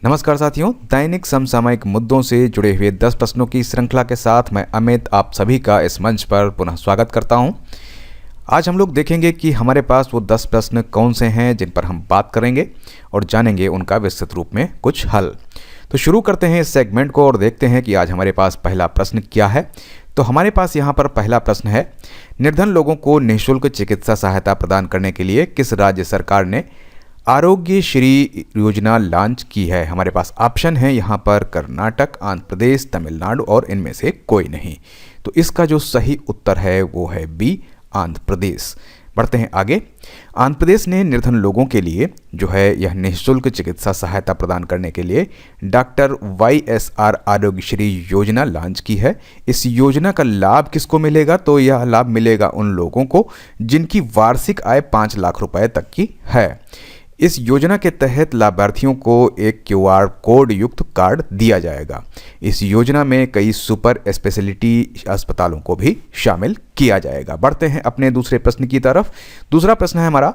नमस्कार साथियों, दैनिक समसामयिक मुद्दों से जुड़े हुए 10 प्रश्नों की श्रृंखला के साथ मैं अमित आप सभी का इस मंच पर पुनः स्वागत करता हूं। आज हम लोग देखेंगे कि हमारे पास वो 10 प्रश्न कौन से हैं जिन पर हम बात करेंगे और जानेंगे उनका विस्तृत रूप में कुछ हल। तो शुरू करते हैं इस सेगमेंट को और देखते हैं कि आज हमारे पास पहला प्रश्न क्या है। तो हमारे पास यहाँ पर पहला प्रश्न है, निर्धन लोगों को निःशुल्क चिकित्सा सहायता प्रदान करने के लिए किस राज्य सरकार ने आरोग्य श्री योजना लॉन्च की है। हमारे पास ऑप्शन है यहाँ पर कर्नाटक, आंध्र प्रदेश, तमिलनाडु और इनमें से कोई नहीं। तो इसका जो सही उत्तर है वो है बी, आंध्र प्रदेश। बढ़ते हैं आगे। आंध्र प्रदेश ने निर्धन लोगों के लिए जो है यह निःशुल्क चिकित्सा सहायता प्रदान करने के लिए डॉक्टर YSR आरोग्यश्री योजना लॉन्च की है। इस योजना का लाभ किसको मिलेगा? तो यह लाभ मिलेगा उन लोगों को जिनकी वार्षिक आय 5 लाख रुपए तक की है। इस योजना के तहत लाभार्थियों को एक QR कोड युक्त कार्ड दिया जाएगा। इस योजना में कई सुपर स्पेशलिटी अस्पतालों को भी शामिल किया जाएगा। बढ़ते हैं अपने दूसरे प्रश्न की तरफ। दूसरा प्रश्न है हमारा,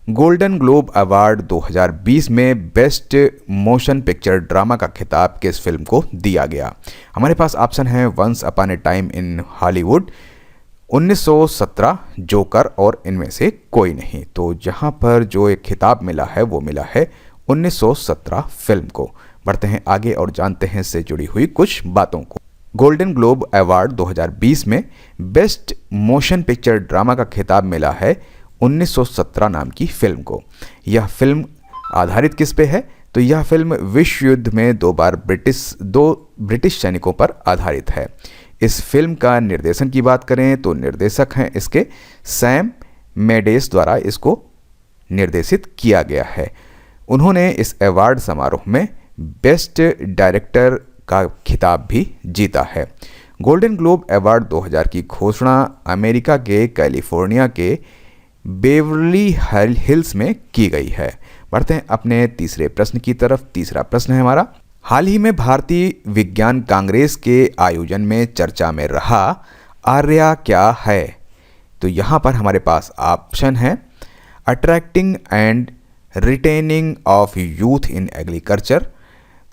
गोल्डन ग्लोब अवार्ड 2020 में बेस्ट मोशन पिक्चर ड्रामा का खिताब किस फिल्म को दिया गया? हमारे पास ऑप्शन है once upon a time in Hollywood, 1917, joker और इनमें से कोई नहीं। तो जहां पर जो एक खिताब मिला है वो मिला है 1917 फिल्म को। बढ़ते हैं आगे और जानते हैं इससे जुड़ी हुई कुछ बातों को। गोल्डन ग्लोब अवार्ड 2020 में बेस्ट मोशन पिक्चर ड्रामा का खिताब मिला है 1917 नाम की फिल्म को। यह फिल्म आधारित किस पे है? तो यह फिल्म विश्व युद्ध में दो ब्रिटिश सैनिकों पर आधारित है। इस फिल्म का निर्देशन की बात करें तो निर्देशक हैं इसके सैम मेंडेस द्वारा इसको निर्देशित किया गया है। उन्होंने इस अवार्ड समारोह में बेस्ट डायरेक्टर का खिताब भी जीता है। गोल्डन ग्लोब अवार्ड 2000 की घोषणा अमेरिका के कैलिफोर्निया के बेवरली हिल्स में की गई है। बढ़ते हैं अपने तीसरे प्रश्न की तरफ। तीसरा प्रश्न है हमारा, हाल ही में भारतीय विज्ञान कांग्रेस के आयोजन में चर्चा में रहा आर्या क्या है? तो यहाँ पर हमारे पास ऑप्शन है attracting and retaining of youth in agriculture.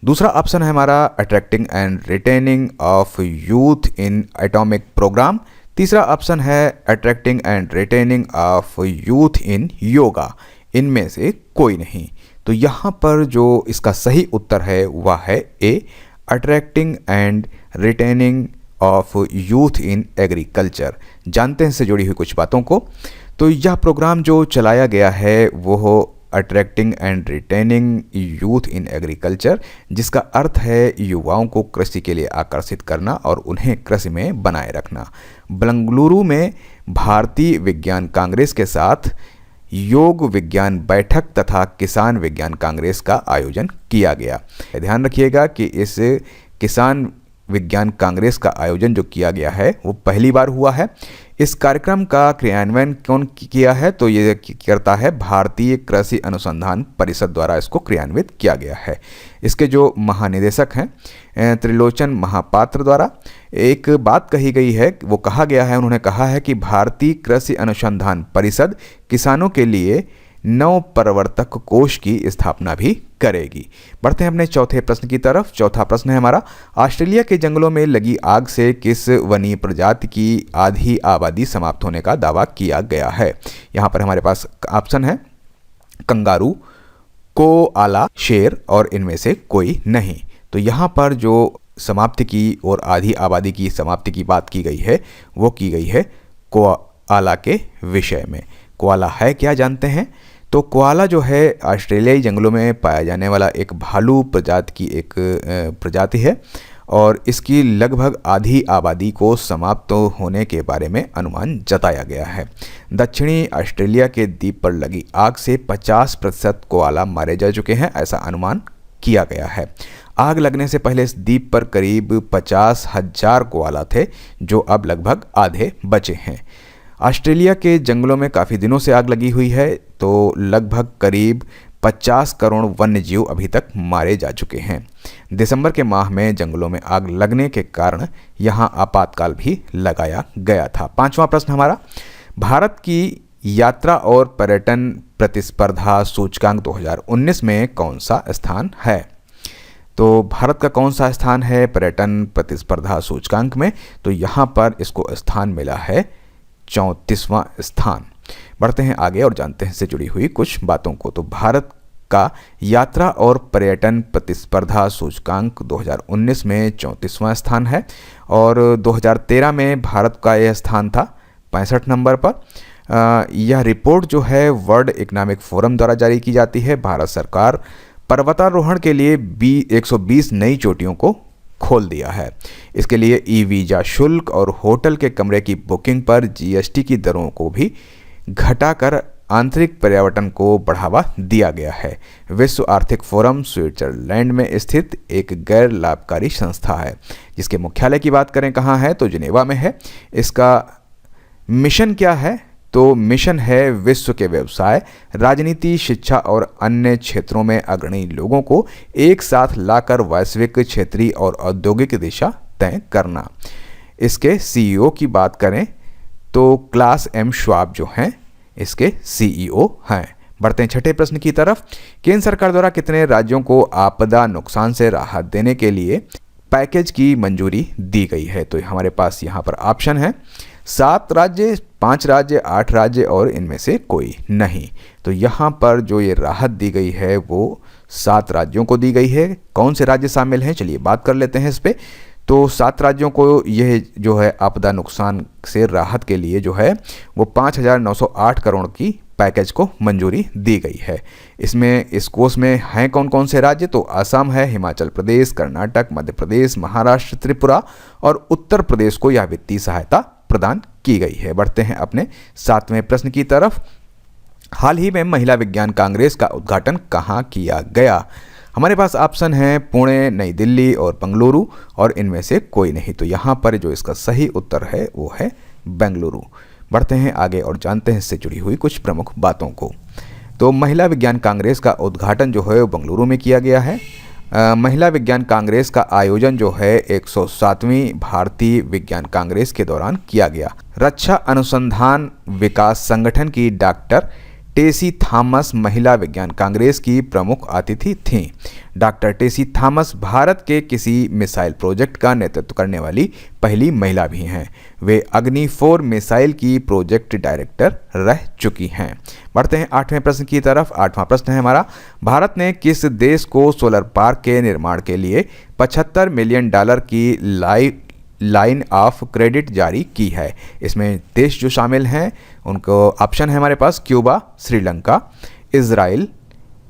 दूसरा ऑप्शन है हमारा attracting and retaining of youth in atomic program. तीसरा ऑप्शन है attracting and retaining of youth in yoga. इनमें से कोई नहीं। तो यहाँ पर जो इसका सही उत्तर है वह है A, attracting and retaining of youth in agriculture. जानते हैं इससे जुड़ी हुई कुछ बातों को। तो यह प्रोग्राम जो चलाया गया है वो attracting and retaining youth in agriculture, जिसका अर्थ है युवाओं को कृषि के लिए आकर्षित करना और उन्हें कृषि में बनाए रखना। बेंगलुरु में भारतीय विज्ञान कांग्रेस के साथ योग विज्ञान बैठक तथा किसान विज्ञान कांग्रेस का आयोजन किया गया। ध्यान रखिएगा कि इस किसान विज्ञान कांग्रेस का आयोजन जो किया गया है वो पहली बार हुआ है। इस कार्यक्रम का क्रियान्वयन कौन किया है? तो ये करता है भारतीय कृषि अनुसंधान परिषद द्वारा इसको क्रियान्वित किया गया है। इसके जो महानिदेशक हैं त्रिलोचन महापात्र द्वारा एक बात कही गई है, वो कहा गया है, उन्होंने कहा है कि भारतीय कृषि अनुसंधान परिषद किसानों के लिए नव प्रवर्तक कोष की स्थापना भी करेगी। बढ़ते हैं अपने चौथे प्रश्न की तरफ। चौथा प्रश्न है हमारा, ऑस्ट्रेलिया के जंगलों में लगी आग से किस वन्य प्रजाति की आधी आबादी समाप्त होने का दावा किया गया है? यहाँ पर हमारे पास ऑप्शन है कंगारू, कोआला, शेर और इनमें से कोई नहीं। तो यहाँ पर जो समाप्ति की और आधी आबादी की समाप्ति की बात की गई है वो की गई है कोआला के विषय में। कोआला है क्या जानते हैं? तो कोआला जो है ऑस्ट्रेलियाई जंगलों में पाया जाने वाला एक भालू प्रजाति की एक प्रजाति है और इसकी लगभग आधी आबादी को समाप्त होने के बारे में अनुमान जताया गया है। दक्षिणी ऑस्ट्रेलिया के द्वीप पर लगी आग से 50% कोआला मारे जा चुके हैं, ऐसा अनुमान किया गया है। आग लगने से पहले इस द्वीप पर करीब 50,000 कोआला थे जो अब लगभग आधे बचे हैं। ऑस्ट्रेलिया के जंगलों में काफ़ी दिनों से आग लगी हुई है, तो लगभग करीब 50 करोड़ वन्य जीव अभी तक मारे जा चुके हैं। दिसंबर के माह में जंगलों में आग लगने के कारण यहां आपातकाल भी लगाया गया था। पांचवा प्रश्न हमारा, भारत की यात्रा और पर्यटन प्रतिस्पर्धा सूचकांक 2019 में कौन सा स्थान है? तो भारत का कौन सा स्थान है पर्यटन प्रतिस्पर्धा सूचकांक में? तो यहाँ पर इसको स्थान मिला है 34वां स्थान। बढ़ते हैं आगे और जानते हैं इससे जुड़ी हुई कुछ बातों को। तो भारत का यात्रा और पर्यटन प्रतिस्पर्धा सूचकांक 2019 में 34वां स्थान है और 2013 में भारत का यह स्थान था 65 नंबर पर। यह रिपोर्ट जो है वर्ल्ड इकोनॉमिक फोरम द्वारा जारी की जाती है। भारत सरकार पर्वतारोहण के लिए 120 नई चोटियों को खोल दिया है। इसके लिए ई वीज़ा शुल्क और होटल के कमरे की बुकिंग पर जीएसटी की दरों को भी घटाकर आंतरिक पर्यटन को बढ़ावा दिया गया है। विश्व आर्थिक फोरम स्विट्जरलैंड में स्थित एक गैर लाभकारी संस्था है जिसके मुख्यालय की बात करें कहाँ है? तो जिनेवा में है। इसका मिशन क्या है? तो मिशन है विश्व के व्यवसाय, राजनीति, शिक्षा और अन्य क्षेत्रों में अग्रणी लोगों को एक साथ लाकर वैश्विक, क्षेत्रीय और औद्योगिक दिशा तय करना। इसके सीईओ की बात करें तो क्लास एम श्वाब जो हैं इसके सीईओ हैं। बढ़ते हैं छठे प्रश्न की तरफ। केंद्र सरकार द्वारा कितने राज्यों को आपदा नुकसान से राहत देने के लिए पैकेज की मंजूरी दी गई है? तो हमारे पास यहाँ पर ऑप्शन है 7 राज्य, 5 राज्य, 8 राज्य और इनमें से कोई नहीं। तो यहाँ पर जो ये राहत दी गई है वो 7 राज्यों को दी गई है। कौन से राज्य शामिल हैं चलिए बात कर लेते हैं इस पर। तो 7 राज्यों को यह जो है आपदा नुकसान से राहत के लिए जो है वो 5,908 करोड़ की पैकेज को मंजूरी दी गई है। इसमें इस कोष में हैं कौन कौन से राज्य? तो असम है, हिमाचल प्रदेश, कर्नाटक, मध्य प्रदेश, महाराष्ट्र, त्रिपुरा और उत्तर प्रदेश को यह वित्तीय सहायता प्रदान की गई है। बढ़ते हैं अपने 7वें प्रश्न की तरफ। हाल ही में महिला विज्ञान कांग्रेस का उद्घाटन कहाँ किया गया? हमारे पास ऑप्शन है पुणे, नई दिल्ली और बेंगलुरु और इनमें से कोई नहीं। तो यहाँ पर जो इसका सही उत्तर है वो है बेंगलुरु। बढ़ते हैं आगे और जानते हैं इससे जुड़ी हुई कुछ प्रमुख बातों को। तो महिला विज्ञान कांग्रेस का उद्घाटन जो है वो बेंगलुरु में किया गया है। महिला विज्ञान कांग्रेस का आयोजन जो है 107वीं भारतीय विज्ञान कांग्रेस के दौरान किया गया। रक्षा अनुसंधान विकास संगठन की डॉक्टर टेसी थॉमस महिला विज्ञान कांग्रेस की प्रमुख अतिथि थीं। डॉक्टर टेसी थॉमस भारत के किसी मिसाइल प्रोजेक्ट का नेतृत्व करने वाली पहली महिला भी हैं। वे अग्नि 4 मिसाइल की प्रोजेक्ट डायरेक्टर रह चुकी हैं। बढ़ते हैं 8वें प्रश्न की तरफ। 8वां प्रश्न है हमारा, भारत ने किस देश को सोलर पार्क के निर्माण के लिए $75 मिलियन की लाइन ऑफ क्रेडिट जारी की है? इसमें देश जो शामिल हैं उनको ऑप्शन है हमारे पास क्यूबा, श्रीलंका, इजराइल,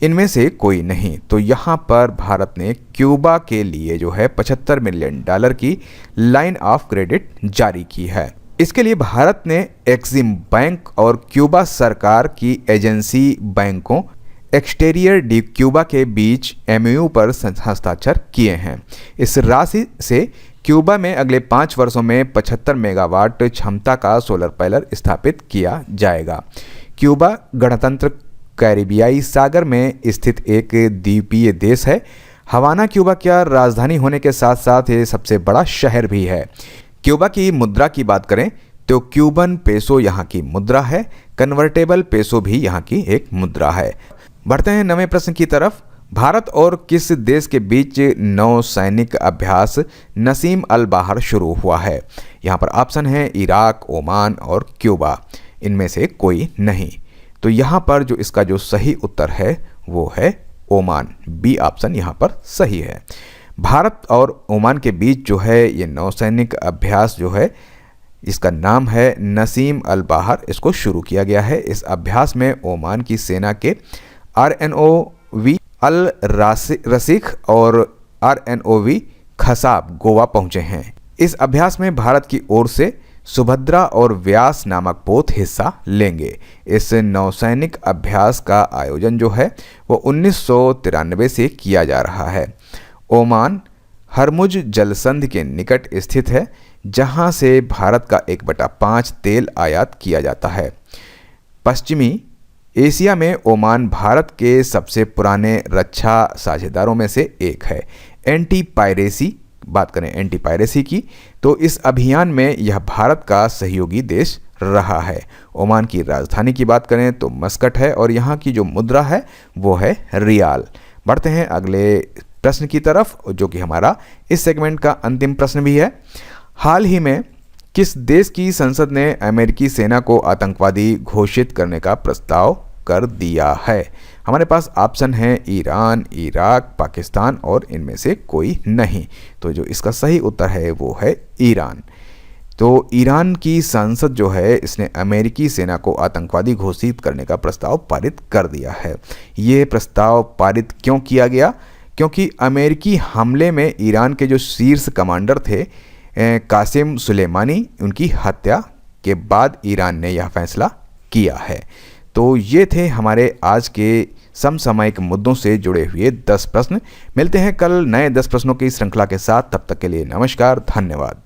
इनमें से कोई नहीं। तो यहाँ पर भारत ने क्यूबा के लिए जो है $75 मिलियन की लाइन ऑफ क्रेडिट जारी की है। इसके लिए भारत ने एक्सिम बैंक और क्यूबा सरकार की एजेंसी बैंकों एक्सटेरियर डी क्यूबा के बीच एमओयू पर हस्ताक्षर किए हैं। इस राशि से क्यूबा में अगले 5 वर्षों में 75 मेगावाट क्षमता का सोलर पैनल स्थापित किया जाएगा। क्यूबा गणतंत्र कैरिबियाई सागर में स्थित एक द्वीपीय देश है। हवाना क्यूबा की राजधानी होने के साथ साथ ये सबसे बड़ा शहर भी है। क्यूबा की मुद्रा की बात करें तो क्यूबन पेसो यहाँ की मुद्रा है। कन्वर्टेबल पेसो भी यहाँ की एक मुद्रा है। बढ़ते हैं 9वें प्रश्न की तरफ। भारत और किस देश के बीच नौसैनिक अभ्यास नसीम अल बहार शुरू हुआ है? यहाँ पर ऑप्शन है इराक, ओमान और क्यूबा, इनमें से कोई नहीं। तो यहाँ पर जो इसका जो सही उत्तर है वो है ओमान। बी ऑप्शन यहाँ पर सही है। भारत और ओमान के बीच जो है ये नौसैनिक अभ्यास जो है इसका नाम है नसीम अल बहार, इसको शुरू किया गया है। इस अभ्यास में ओमान की सेना के RNOV अल रसीख और RNOV खसाब गोवा पहुंचे हैं। इस अभ्यास में भारत की ओर से सुभद्रा और व्यास नामक पोत हिस्सा लेंगे। इस नौसैनिक अभ्यास का आयोजन जो है वो 1993 से किया जा रहा है। ओमान हरमुज जलसंधि के निकट स्थित है जहां से भारत का 1/5 तेल आयात किया जाता है। पश्चिमी एशिया में ओमान भारत के सबसे पुराने रक्षा साझेदारों में से एक है। बात करें एंटी पायरेसी की तो इस अभियान में यह भारत का सहयोगी देश रहा है। ओमान की राजधानी की बात करें तो मस्कट है और यहाँ की जो मुद्रा है वो है रियाल। बढ़ते हैं अगले प्रश्न की तरफ, जो कि हमारा इस सेगमेंट का अंतिम प्रश्न भी है। हाल ही में किस देश की संसद ने अमेरिकी सेना को आतंकवादी घोषित करने का प्रस्ताव कर दिया है? हमारे पास ऑप्शन है ईरान, इराक, पाकिस्तान और इनमें से कोई नहीं। तो जो इसका सही उत्तर है वो है ईरान। तो ईरान की संसद जो है इसने अमेरिकी सेना को आतंकवादी घोषित करने का प्रस्ताव पारित कर दिया है। ये प्रस्ताव पारित क्यों किया गया? क्योंकि अमेरिकी हमले में ईरान के जो शीर्ष कमांडर थे कासिम सुलेमानी, उनकी हत्या के बाद ईरान ने यह फैसला किया है। तो ये थे हमारे आज के समसामयिक मुद्दों से जुड़े हुए 10 प्रश्न। मिलते हैं कल नए 10 प्रश्नों की श्रृंखला के साथ। तब तक के लिए नमस्कार, धन्यवाद।